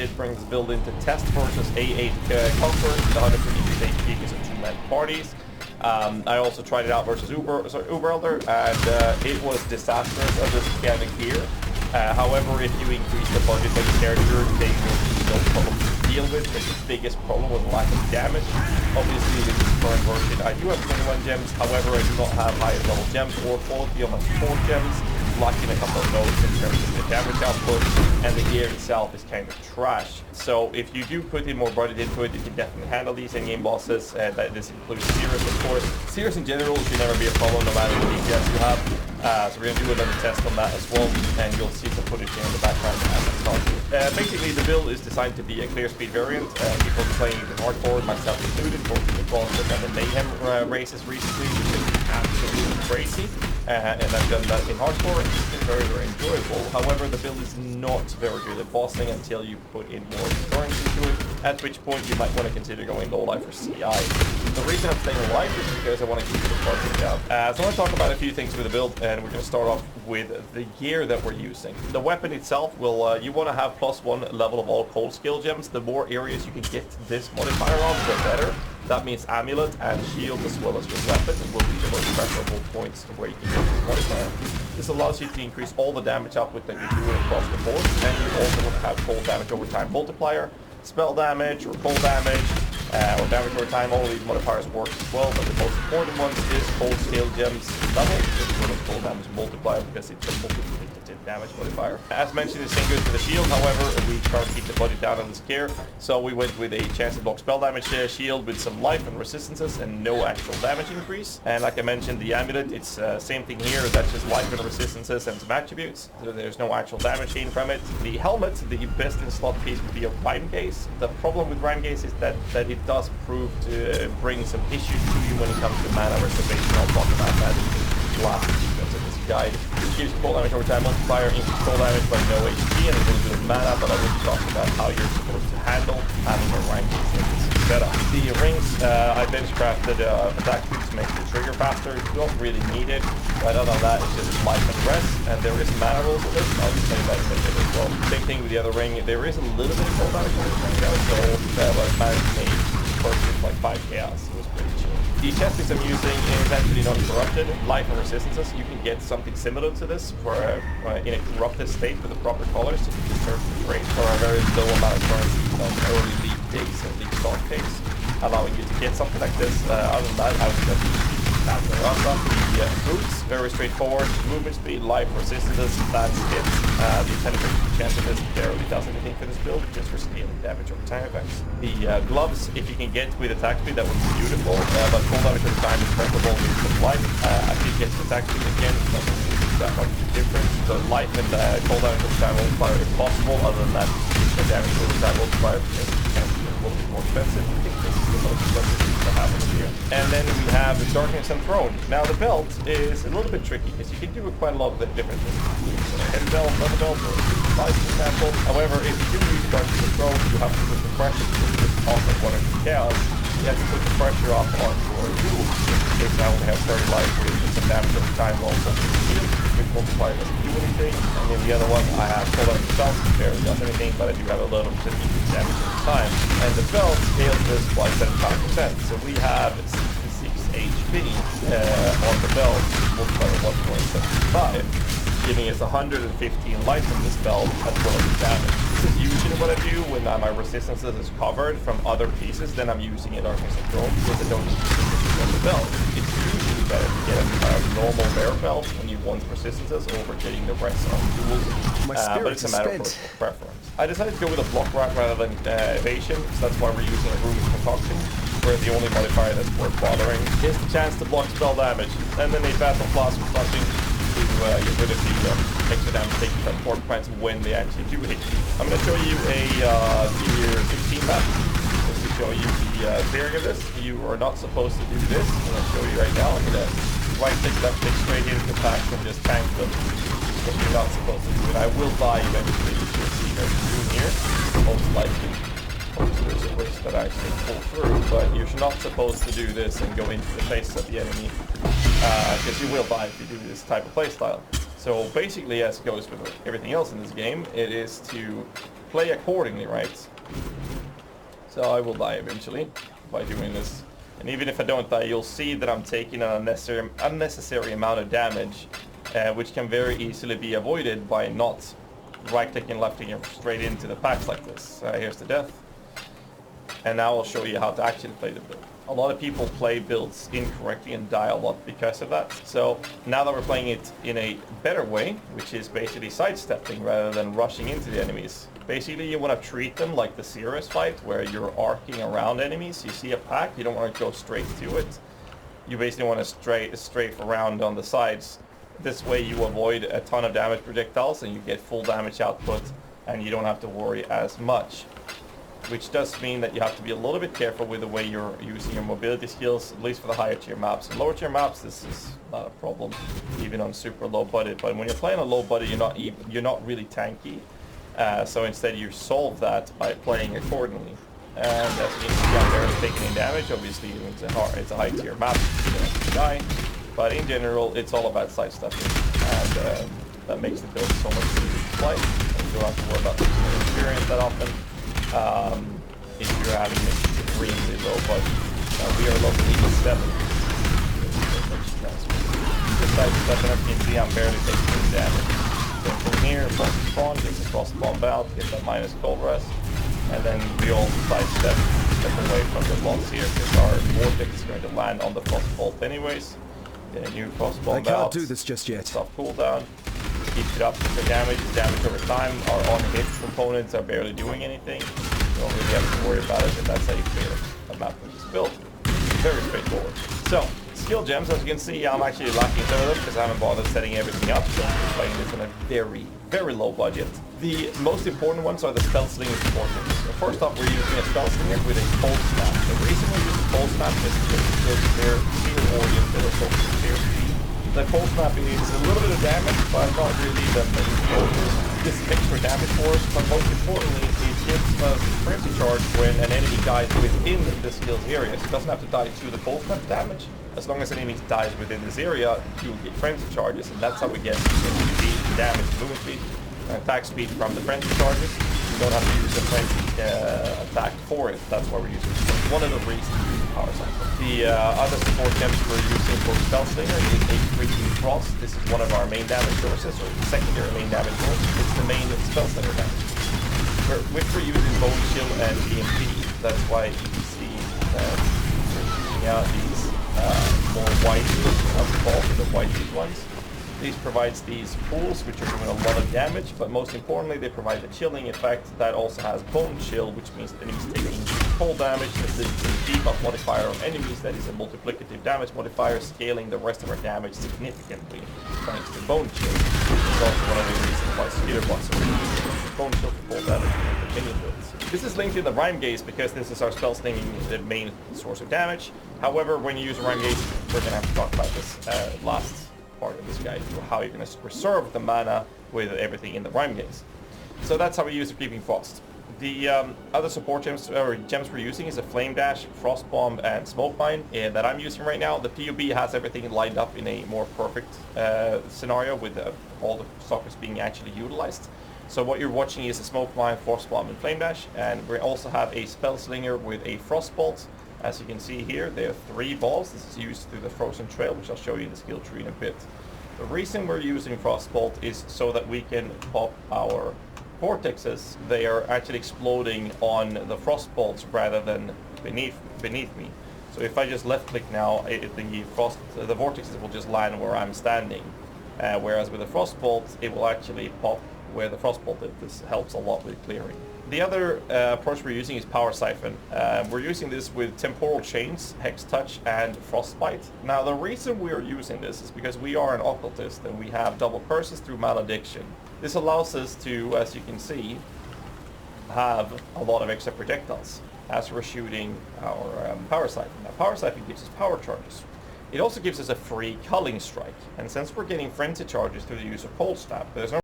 did bring this build into test versus A8 Conqueror with 150 HP because of 2-man parties. I also tried it out versus Uber Elder, and it was disastrous on this scanning gear. However, if you increase the budget of the character, they will be no problem to deal with. But the biggest problem was lack of damage. Obviously, with this current version, I do have 21 gems. However, I do not have higher level gems or quality on my support gems, lacking a couple of nodes in terms of the damage output, and the gear itself is kind of trash. So if you do put in more budget into it, you can definitely handle these in-game bosses. This includes Sears, of course. Sears in general should never be a problem, no matter what DPS you have. So we're going to do another test on that as well, and you'll see some footage here in the background as I start. Basically, the build is designed to be a clear speed variant. People playing the hardcore, myself included, for the Quality and the Mayhem races recently, which is absolutely crazy. And I've done that in hardcore, and it's been very, very enjoyable. However, the build is not very good at bossing until you put in more endurance into it, at which point you might want to consider going low life or CI. The reason I'm staying alive is because I want to keep the budget down. So I want to talk about a few things with the build, and we're going to start off with the gear that we're using. The weapon itself will, you want to have +1 level of all cold skill gems. The more areas you can get this modifier on, the better. That means amulet and shield as well as your weapon will be the most preferable points where you can get this modifier. This allows you to increase all the damage output that you're doing across the board, and you also will have cold damage over time multiplier, spell damage or cold damage, or damage over time. All of these modifiers work as well, but the most important one is cold skill gems level, as well as cold damage multiplier, because it's a multiplicative damage modifier. As mentioned, the same goes for the shield. However, we try to keep the budget down on this gear, so we went with a chance to block spell damage shield with some life and resistances and no actual damage increase. And like I mentioned, the amulet, it's same thing here. That's just life and resistances and some attributes. So there's no actual damage gain from it. The helmet, the best in slot piece would be a rhyme case. The problem with rhyme case is that it does prove to bring some issues to you when it comes to mana reservation. I'll talk about that in the last sequence of this guide. It gives cold damage over time multiplier, increase cold damage by no HP and a little bit of mana, but I will talk about how you're supposed to handle having a rank in this setup. The rings, I bench crafted attack speed to make the trigger faster. You don't really need it. Right other than that, it's just life and rest, and there is mana rules in this. I'll just tell you that in a bit as well. Same thing with the other ring. There is a little bit of cold damage on this ring though, so that was managed to make purchase like 5 chaos. It was pretty chill. The chest piece I'm using is actually not corrupted. Life and resistances, you can get something similar to this for in a corrupted state with the proper colors, so you can search the trade for a very low amount of currency on early league days and league start days, allowing you to get something like this. Other than that, I would just the boots, very straightforward. Movement speed, life, resistances, that's it. The penetration chance of this barely does anything for this build, just for scaling damage over time effects. The gloves, if you can get with attack speed, that would be beautiful, but cold damage over time is preferable with some life. I think get attack speed again, it's not that much different. The life and cold damage over time multiplier if possible. Other than that, the damage over time multiplier is a little bit more expensive. I think this is the most expensive thing to have in here. And then we have the Darkness and Throne. Now the belt is a little bit tricky because you can do quite a lot of the different things. Heavy belt, leather belt, or size, for example. However, if you do use Darkness and Throne, you have to put the pressure to off of one of the chaos. You have to put the pressure off on your jewels. In case I only have 30 life with some damage over time also. Which multiplier doesn't do anything. And then the other one, I have full damage itself, barely does anything, but I do have a little bit of damage over time. And the belt scales this by 75%. So we have 66 HP on the belt, multiplied by 1.75, giving us 115 life from this belt as well as damage. This is usually what I do when my resistances is covered from other pieces, then I'm using it Darkness and Throne because I don't need resistance on the belt. It's usually better to get a normal rare belt when you want resistances over getting the rest on duels, but it's a matter of personal preference. I decided to go with a block route rather than evasion, so that's why we're using a Ruinous Concoction, where the only modifier that's worth bothering is the chance to block spell damage, and then a Battle Flask with Flushing to get rid of the extra damage taken from port points when they actually do hit you. I'm going to show you a tier 16 map, just to show you the clearing of this. You are not supposed to do this. I'm going to show you right now. I'm going to right click, left click straight into the packs and just tank them. But you're not supposed to do it. I will die eventually, as you'll see very soon here, most likely. Hopefully there's a wish that I actually pull through, but you're not supposed to do this and go into the face of the enemy, because you will die if you do this type of playstyle. So basically, as it goes with everything else in this game, it is to play accordingly, right? So I will die eventually by doing this. And even if I don't die, you'll see that I'm taking an unnecessary amount of damage, which can very easily be avoided by not right-clicking and left-clicking straight into the packs like this. Here's the death. And now I'll show you how to actually play the build. A lot of people play builds incorrectly and die a lot because of that. So now that we're playing it in a better way, which is basically sidestepping rather than rushing into the enemies. Basically you want to treat them like the serious fight where you're arcing around enemies. You see a pack, you don't want to go straight to it. You basically want to strafe around on the sides. This way you avoid a ton of damage projectiles and you get full damage output and you don't have to worry as much. Which does mean that you have to be a little bit careful with the way you're using your mobility skills, at least for the higher tier maps. And lower tier maps, this is not a problem, even on super low budget. But when you're playing on low budget, you're not really tanky. So instead you solve that by playing accordingly. And as you can see, I'm barely taking any damage. Obviously, it's a high tier map, you don't have to die. But in general, it's all about sidestepping. And that makes the build so much easier to play. And you don't have to worry about losing experience that often. If you're having extremely low budget. We are level 87. Just sidestepping, as you can see, I'm barely taking any damage. So from here, from spawn, takes a cross bomb out, get that minus cold rest. And then we all step away from the boss here because our vortex is going to land on the frost bolt anyways. Get a new frost bomb out. I can't do this just yet. Soft cooldown. Keep it up for damage. Damage over time. Our on-hit components are barely doing anything. You don't really have to worry about it, and that's how you clear a map with this build. Very straightforward. So, skill gems, as you can see, I'm actually lacking some of them because I haven't bothered setting everything up. So I'm playing this on a very, very low budget. The most important ones are the spell slinger support gems. So first off, we're using a spell slinger with a cold snap. The reason we're using cold snap is because they're clear oriented or focus clear speed. The cold snap is a little bit of damage, but not really the main focus. This is extra damage for us, but most importantly, it gives us frenzy charge when an enemy dies within the skill's area. So it doesn't have to die to the cold snap damage. As long as an enemy dies within this area, you get frenzy charges, and that's how we get speed, damage, movement speed, and attack speed from the frenzy charges. You don't have to use a frenzy attack for it. That's why we're using it. It's one of the reasons we use power cycle. The other support gems we're using for Spell Slinger is a freaking frost. This is one of our main damage sources, or secondary main damage source. It's the main Spell Slinger damage. Which we're using Bone Chill and EMP. That's why you can see using out these more white the white ones. These provides these pools, which are doing a lot of damage, but most importantly, they provide the chilling effect that also has bone chill, which means enemies taking cold damage. This is the debuff modifier of enemies. That is a multiplicative damage modifier, scaling the rest of our damage significantly thanks to bone chill. This is also one of the reasons why skitter bots are using bone chill for cold damage and continued builds. This is linked in the Rhyme Gaze because this is our spell slinging, the main source of damage. However, when you use Rhyme Gaze, we're going to have to talk about this last part of this guide, how you're going to preserve the mana with everything in the Rhyme Gaze. So that's how we use the Creeping Frost. The other support gems we're using is a Flame Dash, Frost Bomb, and Smoke Mine that I'm using right now. The PUB has everything lined up in a more perfect scenario with all the sockets being actually utilized. So what you're watching is a Smoke Mine, Frost Bomb, and Flame Dash, and we also have a Spell Slinger with a Frost Bolt. As you can see here, there are 3 balls. This is used through the Frozen Trail, which I'll show you in the skill tree in a bit. The reason we're using Frostbolt is so that we can pop our vortexes. They are actually exploding on the Frostbolts rather than beneath me. So if I just left click now, the vortexes will just land where I'm standing. Whereas with the Frostbolt, it will actually pop where the Frostbolt is. This helps a lot with clearing. The other approach we're using is Power Siphon. We're using this with Temporal Chains, Hex Touch, and Frostbite. Now the reason we are using this is because we are an occultist and we have double curses through malediction. This allows us to, as you can see, have a lot of extra projectiles as we're shooting our Power Siphon. Now Power Siphon gives us power charges. It also gives us a free Culling Strike, and since we're getting frenzy charges through the use of Cold Snap, there's no